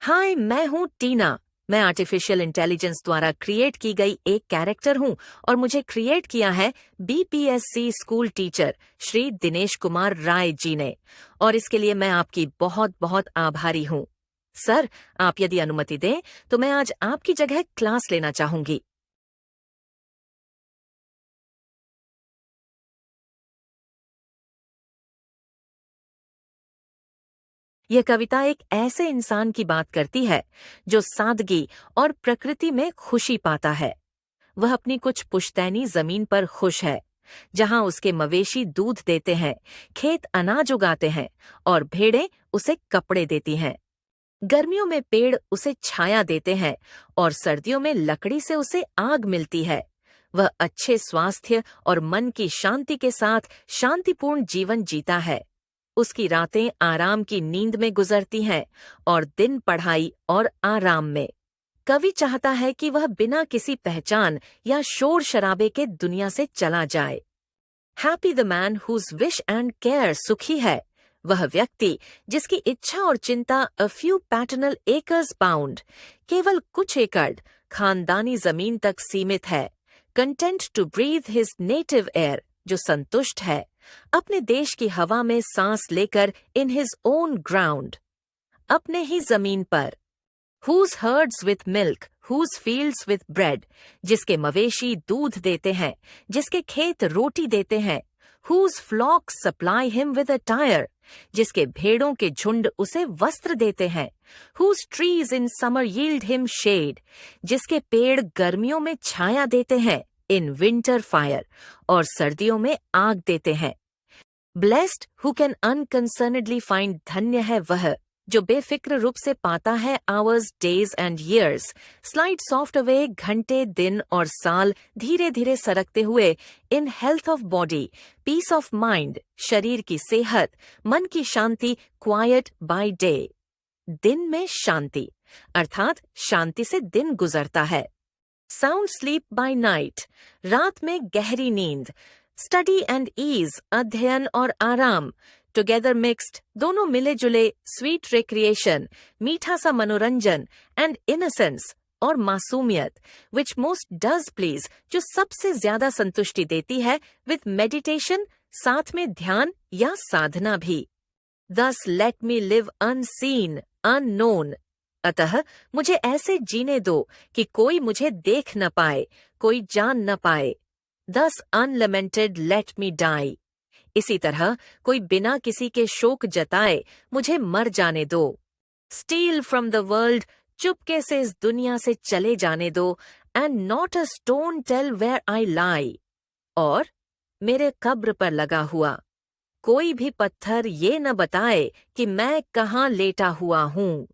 हाय, मैं हूँ टीना। मैं आर्टिफिशियल इंटेलिजेंस द्वारा क्रिएट की गई एक कैरेक्टर हूँ और मुझे क्रिएट किया है BPSC school teacher Shri Dinesh Kumar Rai ji ने, और इसके लिए मैं आपकी बहुत बहुत आभारी हूँ। सर, आप यदि अनुमति दें तो मैं आज आपकी जगह क्लास लेना चाहूंगी। यह कविता एक ऐसे इंसान की बात करती है जो सादगी और प्रकृति में खुशी पाता है। वह अपनी कुछ पुश्तैनी जमीन पर खुश है, जहां उसके मवेशी दूध देते हैं, खेत अनाज उगाते हैं और भेड़ें उसे कपड़े देती हैं। गर्मियों में पेड़ उसे छाया देते हैं और सर्दियों में लकड़ी से उसे आग मिलती है। वह अच्छे स्वास्थ्य और मन की शांति के साथ शांतिपूर्ण जीवन जीता है। उसकी रातें आराम की नींद में गुजरती हैं और दिन पढ़ाई और आराम में। कवि चाहता है कि वह बिना किसी पहचान या शोर शराबे के दुनिया से चला जाए। Happy the man whose wish and care सुखी है वह व्यक्ति जिसकी इच्छा और चिंता a few paternal acres bound, केवल कुछ एकड़ खानदानी जमीन तक सीमित है। Content to breathe his native air, जो संतुष्ट है अपने देश की हवा में सांस लेकर इन हिज ओन ग्राउंड, अपने ही जमीन पर। Whose herds with milk, whose fields with bread, जिसके मवेशी दूध देते हैं, जिसके खेत रोटी देते हैं। Whose flocks supply him with attire, जिसके भेड़ों के झुंड उसे वस्त्र देते हैं। Whose trees in summer yield him shade, जिसके पेड़ गर्मियों में छाया देते हैं, in winter fire, और सर्दियों में आग देते हैं। Blessed who can unconcernedly find, धन्य है वह जो बेफिक्र रूप से पाता है hours, days and years, slide soft away, घंटे, दिन और साल धीरे धीरे सरकते हुए, in health of body, peace of mind, शरीर की सेहत, मन की शांति, क्वाइट बाय डे। दिन में शांति, अर्थात शांति से दिन गुजरता है। साउंड स्लीप बाय नाइट, रात में गहरी नींद। स्टडी एंड ईज, अध्ययन और आराम। टुगेदर मिक्स्ड, दोनों मिले जुले। स्वीट रिक्रिएशन, मीठा सा मनोरंजन। एंड इनोसेंस, और मासूमियत, विच मोस्ट डज प्लीज, जो सबसे ज्यादा संतुष्टि देती है। विथ मेडिटेशन, साथ में ध्यान या साधना भी। दस let me live unseen, unknown, अतः मुझे ऐसे जीने दो कि कोई मुझे देख न पाए, कोई जान न पाए। दस अनलेमेंटेड लेट मी डाई, इसी तरह कोई बिना किसी के शोक जताए मुझे मर जाने दो। स्टील फ्रॉम द वर्ल्ड, चुपके से इस दुनिया से चले जाने दो। And not a stone tell where I lie, और मेरे कब्र पर लगा हुआ कोई भी पत्थर ये न बताए कि मैं कहाँ लेटा हुआ हूँ।